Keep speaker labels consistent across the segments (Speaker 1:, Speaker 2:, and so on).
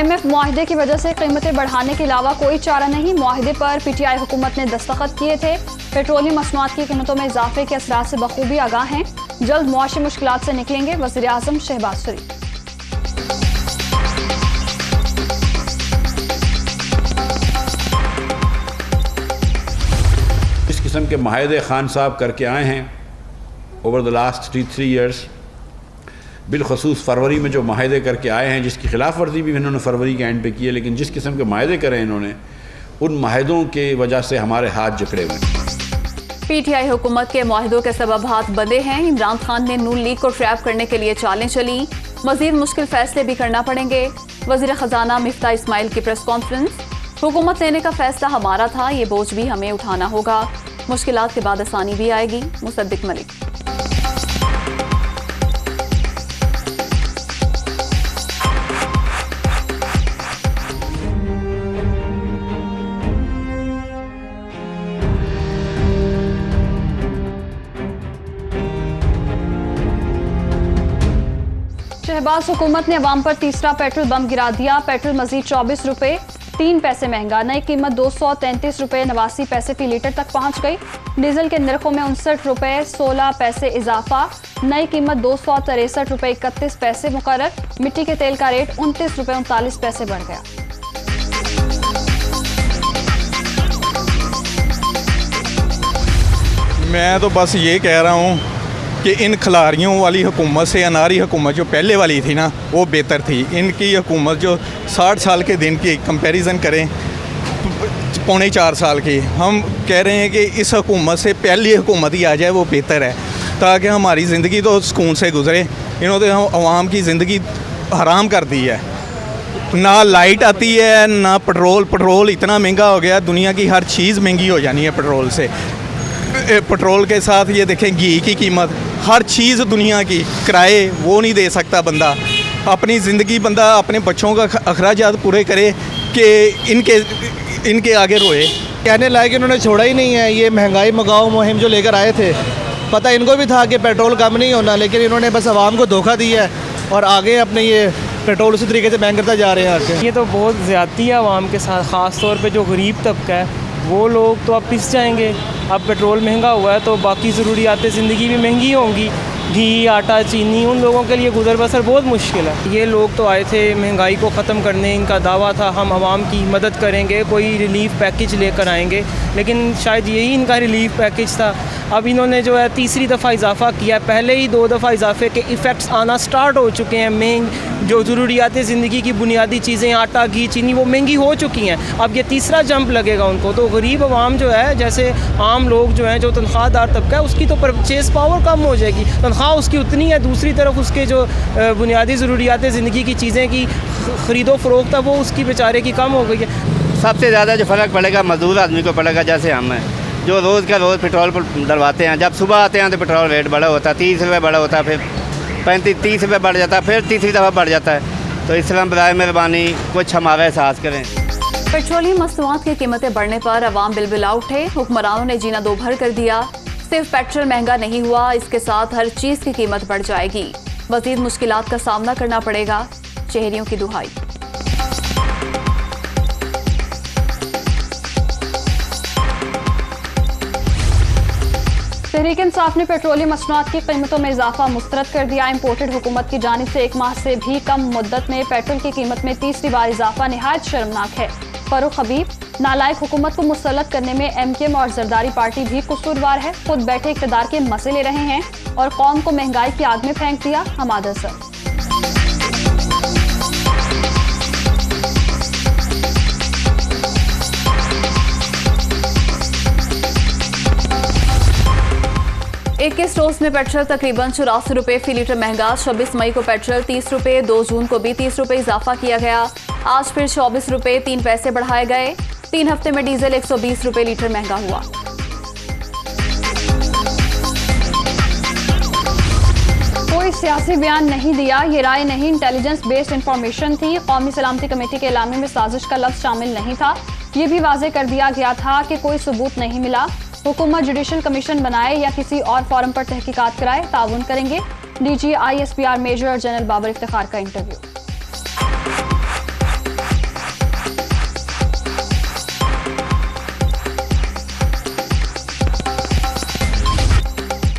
Speaker 1: IMF मुआहदे की वजह से कीमतें बढ़ाने के अलावा कोई चारा नहीं। मुआहदे पर PTI हुकूमत ने दस्तखत किए थे। पेट्रोलियम मसनूआत की कीमतों में इजाफे के असरात से बखूबी आगाह हैं। जल्द मुआशी मुश्किलात से निकलेंगे वज़ीर आज़म शहबाज शरीफ।
Speaker 2: इस किस्म के माहिदे खान साहब करके आए हैं ओवर द लास्ट 3 ईयर्स, बिलखसूस फरवरी में जो माहिदे करके आए हैं, जिसकी खिलाफ वर्जी भी इन्होंने फरवरी के एंड पे की है, लेकिन जिस किस्म के माहिदे करे इन्होंने, उन माहिदों के वजह से हमारे हाथ जकड़े हुए हैं।
Speaker 1: PTI हुकूमत के माहिदों के सबब हाथ बंधे हैं। इमरान खान ने नून लीग को ट्रैप करने के लिए चालें चली। मजीद मुश्किल फैसले भी करना पड़ेंगे। वजीर खजाना मिफ्ता इस्माइल की प्रेस कॉन्फ्रेंस। हुकूमत लेने का फैसला हमारा था, ये बोझ भी हमें उठाना होगा। मुश्किलात के बाद आसानी भी आएगी। मुसद्दिक मलिक। शहबाज हुकूमत ने अवाम पर तीसरा पेट्रोल बम गिरा दिया। पेट्रोल मजीद 24 रुपए 3 पैसे महंगा। नई कीमत 233 रुपए 89 पैसे फी लीटर तक पहुंच गई। डीजल के नरखों में 59 रुपए 16 पैसे इजाफा। नई कीमत 263 रुपए 31 पैसे मुकर्रर। मिट्टी के तेल का रेट 29 रुपए 39 पैसे बढ़ गया।
Speaker 3: मैं तो बस ये कह रहा हूँ कि इन खिलाड़ियों वाली हुकूमत से अनारी हुकूमत जो पहले वाली थी ना, वो बेहतर थी। इनकी हुकूमत जो 60 साल के दिन की कंपैरिजन करें, 3.25 साल की, हम कह रहे हैं कि इस हुकूमत से पहली हुकूमत ही आ जाए, वो बेहतर है, ताकि हमारी ज़िंदगी तो सुकून से गुजरे। इन्होंने अवाम की ज़िंदगी हराम कर दी है। ना लाइट आती है, ना पेट्रोल इतना महंगा हो गया, दुनिया की हर चीज़ महंगी हो जानी है पेट्रोल से। पेट्रोल के साथ ये देखें घी की कीमत, हर चीज़ दुनिया की, किराए वो नहीं दे सकता बंदा। अपनी ज़िंदगी बंदा अपने बच्चों का अखराजात पूरे करे कि इनके आगे रोए।
Speaker 4: कहने लायक इन्होंने छोड़ा ही नहीं है। ये महंगाई मगाओ मुहिम जो लेकर आए थे, पता इनको भी था कि पेट्रोल कम नहीं होना, लेकिन इन्होंने बस आवाम को धोखा दिया है और आगे अपने ये पेट्रोल उसी तरीके से महंग करता जा रहे हैं आगे।
Speaker 5: ये तो बहुत ज़्यादती है आवाम के साथ, ख़ास तौर पे जो गरीब तबका है वो लोग तो अब पिस जाएंगे। अब पेट्रोल महंगा हुआ है तो बाकी ज़रूरियात ज़िंदगी भी महंगी होंगी। घी, आटा, चीनी, उन लोगों के लिए गुजर बसर बहुत मुश्किल है। ये लोग तो आए थे महंगाई को ख़त्म करने, इनका दावा था हम आवाम की मदद करेंगे, कोई रिलीफ पैकेज लेकर आएंगे, लेकिन शायद यही इनका रिलीफ पैकेज था। अब इन्होंने जो है तीसरी दफ़ा इजाफा किया। पहले ही 2 दफ़ा इजाफे के इफ़ेक्ट्स आना स्टार्ट हो चुके हैं। जो ज़रूरियात ज़िंदगी की बुनियादी चीज़ें, आटा, घी, चीनी, वो महंगी हो चुकी हैं। अब ये तीसरा जंप लगेगा उनको, तो गरीब आवाम जो है, जैसे आम लोग जो हैं, जो तनख्वाहदार तबका है, उसकी तो परचेज़ पावर कम हो जाएगी। तनख्वाह उसकी उतनी है, दूसरी तरफ उसके जो बुनियादी ज़रूरियात ज़िंदगी की चीज़ें की ख़रीदो फ़रोख्त है वो उसकी बेचारे की कम हो गई है।
Speaker 6: सबसे ज़्यादा जो फ़र्क पड़ेगा मज़दूर आदमी को पड़ेगा। जैसे हम हैं जो रोज़ का रोज़ पेट्रोल पर डलवाते हैं, जब सुबह आते हैं तो पेट्रोल रेट बड़ा होता है, 30 रुपये बड़ा होता है, फिर 35-30 रुपये बढ़ जाता है, फिर तीसरी दफ़ा बढ़ जाता है। तो इस तरह बराए मेहरबानी कुछ हमारा एहसास करें।
Speaker 1: पेट्रोलियम मसनूआत की कीमतें बढ़ने पर अवाम बिलबिला उठे। हुक्मरानों ने जीना दो भर कर दिया। सिर्फ पेट्रोल महंगा नहीं हुआ, इसके साथ हर चीज़ की कीमत बढ़ जाएगी। मज़ीद मुश्किलात का सामना करना पड़ेगा। शहरियों की दुहाई। तहरीक इंसाफ ने पेट्रोलियम मसनूआत की कीमतों में इजाफा मुस्तरद कर दिया। इम्पोर्टेड हुकूमत की जानिब से 1 माह से भी कम मुद्दत में पेट्रोल की कीमत में तीसरी बार इजाफा निहायत शर्मनाक है। फरूख हबीब, नालायक हुकूमत को मुसल्लत करने में MKM और जरदारी पार्टी भी कसूरवार है। खुद बैठे इक़्तिदार के मजे ले रहे हैं और कौम को महंगाई की आग में फेंक दिया। हमाद हसन। एक के स्टोर्स में पेट्रोल तकरीबन 84 रुपये फी लीटर महंगा। 26 मई को पेट्रोल 30 रुपये, 2 जून को भी 30 रुपये इजाफा किया गया। आज फिर 24 रुपये 3 पैसे बढ़ाए गए। 3 हफ्ते में डीजल 120 रुपये लीटर महंगा हुआ। कोई सियासी बयान नहीं दिया, ये राय नहीं, इंटेलिजेंस बेस्ड इंफॉर्मेशन थी। कौमी सलामती कमेटी के एलामे में साजिश का लफ्ज शामिल नहीं था। ये भी वाजे कर दिया गया था कि कोई सबूत नहीं मिला। हुकूमत जुडिशल कमीशन बनाए या किसी और फॉरम पर तहकीकात कराए, ताउन करेंगे। DG ISPR major general Babar Iftikhar का इंटरव्यू।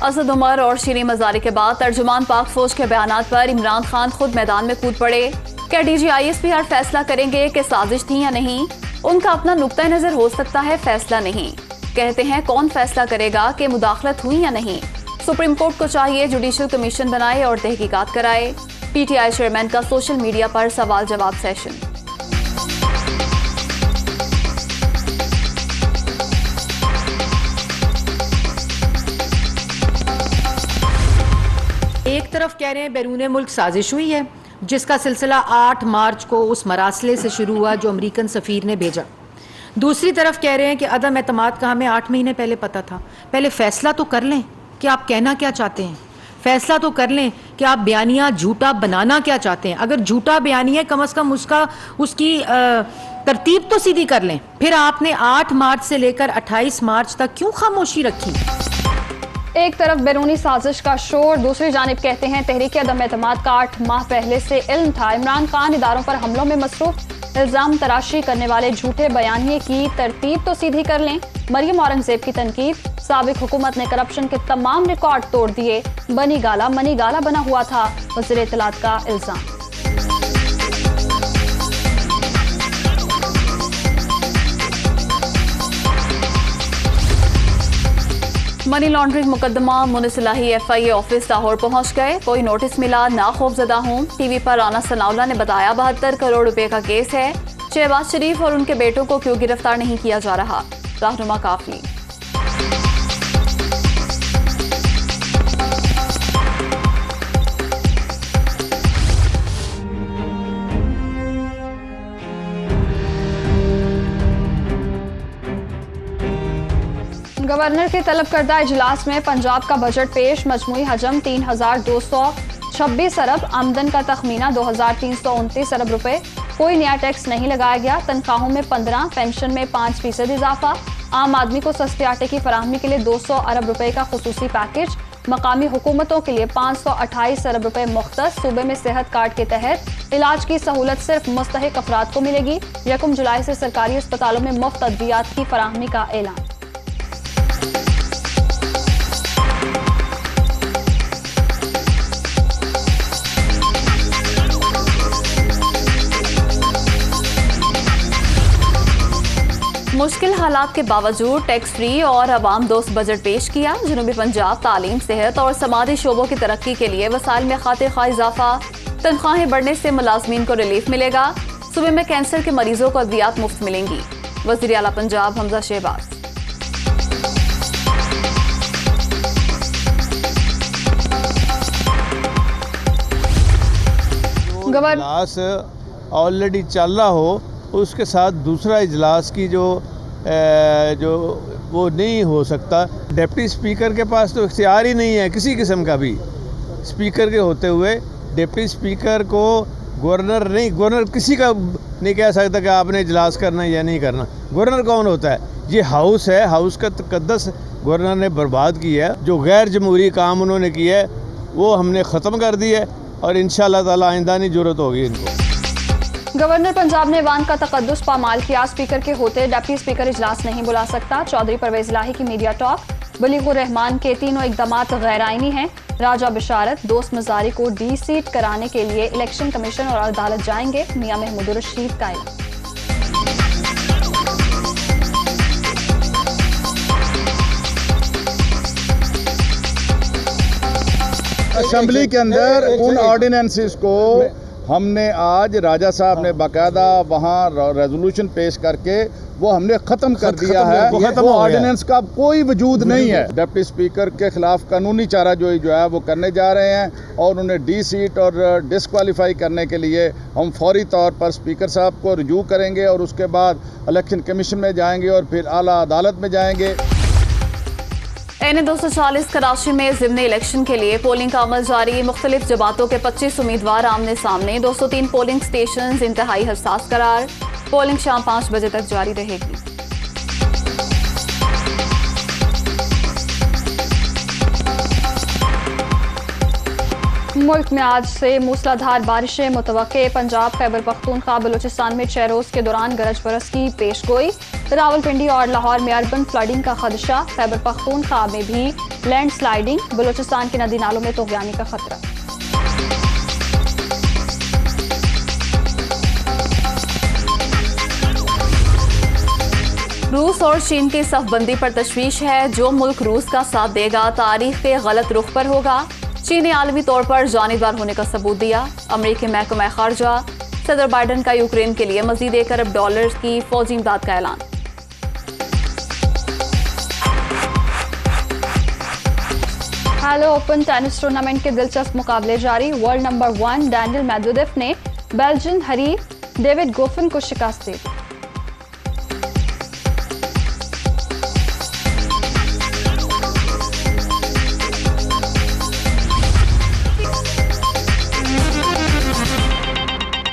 Speaker 1: असद उमर और शीरी मजारी के बाद तर्जुमान पाक फौज के बयानात पर इमरान खान खुद मैदान में कूद पड़े। क्या DGISPR फैसला करेंगे कि साजिश थी या नहीं? उनका अपना नुक्ता नजर हो सकता है, फैसला नहीं। कहते हैं कौन फैसला करेगा कि मुदाखलत हुई या नहीं? सुप्रीम कोर्ट को चाहिए जुडिशल कमीशन बनाए और तहकीकात कराए। PTI चेयरमैन का सोशल मीडिया पर सवाल जवाब सेशन।
Speaker 7: एक तरफ कह रहे हैं बैरून मुल्क साजिश हुई है, जिसका सिलसिला 8 मार्च को उस मरासले से शुरू हुआ जो अमेरिकन सफ़ीर ने भेजा। दूसरी तरफ कह रहे हैं कि अदम एतमाद का हमें 8 महीने पहले पता था। पहले फैसला तो कर लें कि आप कहना क्या चाहते हैं, फैसला तो कर लें कि आप बयानिया झूठा बनाना क्या चाहते हैं। अगर झूठा बयानिया कम अज़ कम उसकी तरतीब तो सीधी कर लें। फिर आपने 8 मार्च से लेकर 28 मार्च तक क्यों खामोशी रखी?
Speaker 1: एक तरफ बैरूनी साजिश का शोर, दूसरी जानिब कहते हैं तहरीक अदम एतमाद का 8 माह पहले से इल्म था। इमरान खान इदारों पर हमलों में मसरूफ, इल्जाम तराशी करने वाले झूठे बयानिए की तरतीब तो सीधी कर लें। मरियम औरंगजेब की तनकीद, साबिक हुकूमत ने करप्शन के तमाम रिकॉर्ड तोड़ दिए, मनी गाला बना हुआ था, वज़ीर इत्तलात का इल्जाम। मनी लॉन्ड्रिंग मुकदमा मुनसिलाही FIA ऑफिस लाहौर पहुंच गए। कोई नोटिस मिला ना खौफजदा हूं। टीवी पर राना सनाउल्लाह ने बताया 72 करोड़ रुपए का केस है। शहबाज शरीफ और उनके बेटों को क्यों गिरफ्तार नहीं किया जा रहा? रहनुमा काफली। गवर्नर के तलब करदा इजलास में पंजाब का बजट पेश। मजमूई हजम 3226 अरब, आमदन का तखमीना 2329 अरब रुपए। कोई नया टैक्स नहीं लगाया गया। तनख्वाहों में 15, पेंशन में 5% इजाफा। आम आदमी को सस्ते आटे की फराहमी के लिए 200 अरब रुपए का खुसूसी पैकेज। मकामी हुकूमतों के लिए 528 अरब रुपए मुख्तस। सूबे में सेहत कार्ड के तहत इलाज की सहूलत सिर्फ मुस्तहिक अफराद को मिलेगी। 1 जुलाई से सरकारी अस्पतालों में मुफ्त अद्वियात की फराहमी का ऐलान। मुश्किल हालात के बावजूद टैक्स फ्री और अवाम दोस्त बजट पेश किया। जनूबी पंजाब तालीम, सेहत और समाजी शोबों की तरक्की के लिए वसाइल में खातिर खा इजाफा। तनख्वाहें बढ़ने से मुलाजमीन को रिलीफ मिलेगा। सूबे में कैंसर के मरीजों को अद्वियात मुफ्त मिलेंगी। वज़ीर आला पंजाब हमजा शहबाज।
Speaker 8: इजलास ऑलरेडी चल रहा हो, उसके साथ दूसरा इजलास की जो वो नहीं हो सकता। डिप्टी स्पीकर के पास तो इख्तियार ही नहीं है किसी किस्म का भी। स्पीकर के होते हुए डिप्टी स्पीकर को गवर्नर किसी का नहीं कह सकता कि आपने इजलास करना है या नहीं करना। गवर्नर कौन होता है? ये हाउस है। हाउस का तकद्दस गवर्नर ने बर्बाद किया है। जो गैर जमहूरी काम उन्होंने किया है वो हमने ख़त्म कर दिया है और इंशाअल्लाह ताला आइंदा नहीं ज़रूरत होगी इनको।
Speaker 1: गवर्नर पंजाब ने वान का तकद्दुस पामाल किया। स्पीकर के होते डिप्टी स्पीकर इजलास नहीं बुला सकता। चौधरी परवेज इलाही की मीडिया टॉक। बलीगुर रहमान के तीनों इकदामात गैर आईनी हैं। राजा बिशारत दोस्त मजारी को डीसीट कराने के लिए इलेक्शन कमीशन और अदालत जाएंगे। मियां महमूद रशीद का ऐलान।
Speaker 9: असेंबली के अंदर उन ऑर्डिनेंसेस को हमने आज राजा साहब ने बाकायदा वहाँ रेजोल्यूशन पेश करके वो हमने ख़त्म कर दिया है। वो ऑर्डिनेंस का कोई वजूद नहीं है। डिप्टी स्पीकर के खिलाफ कानूनी चारा जो है वो करने जा रहे हैं और उन्हें डी सीट और डिसक्वालीफाई करने के लिए हम फौरी तौर पर स्पीकर साहब को रिव्यू करेंगे और उसके बाद इलेक्शन कमीशन में जाएंगे और फिर आला अदालत में जाएंगे।
Speaker 1: NA 240 कराची में ज़िमनी इलेक्शन के लिए पोलिंग का अमल जारी। मुख्तलिफ जमातों के 25 उम्मीदवार आमने सामने। 203 पोलिंग स्टेशन इंतहाई हसास करार। पोलिंग शाम 5 बजे तक जारी रहेगी। मुल्क में आज से मूसलाधार बारिशें मुतवक्के। पंजाब, खैबर पख्तूनख्वा, बलूचिस्तान में 6 रोज के दौरान गरज बरस की पेशगोई। रावलपिंडी और लाहौर में अर्बन फ्लडिंग का खदशा, खैबर पख्तूनख्वा में भी लैंडस्लाइडिंग, बलूचिस्तान के नदी नालों में तूफ़ानी का खतरा। रूस और चीन की सफबंदी पर तशवीश है। जो मुल्क रूस का साथ देगा तारीख के गलत रुख पर होगा। चीन ने आलमी तौर पर जानिबदार होने का सबूत दिया। अमरीकी महकमा खारजा सदर बाइडन का यूक्रेन के लिए मजीद $1 अरब की फौजी इमदाद का ऐलान। हेलो ओपन टेनिस टूर्नामेंट के दिलचस्प मुकाबले जारी। वर्ल्ड नंबर 1 डैनियल मेदवेदेव ने बेल्जियन हरीफ डेविड गोफन को शिकस्त दी।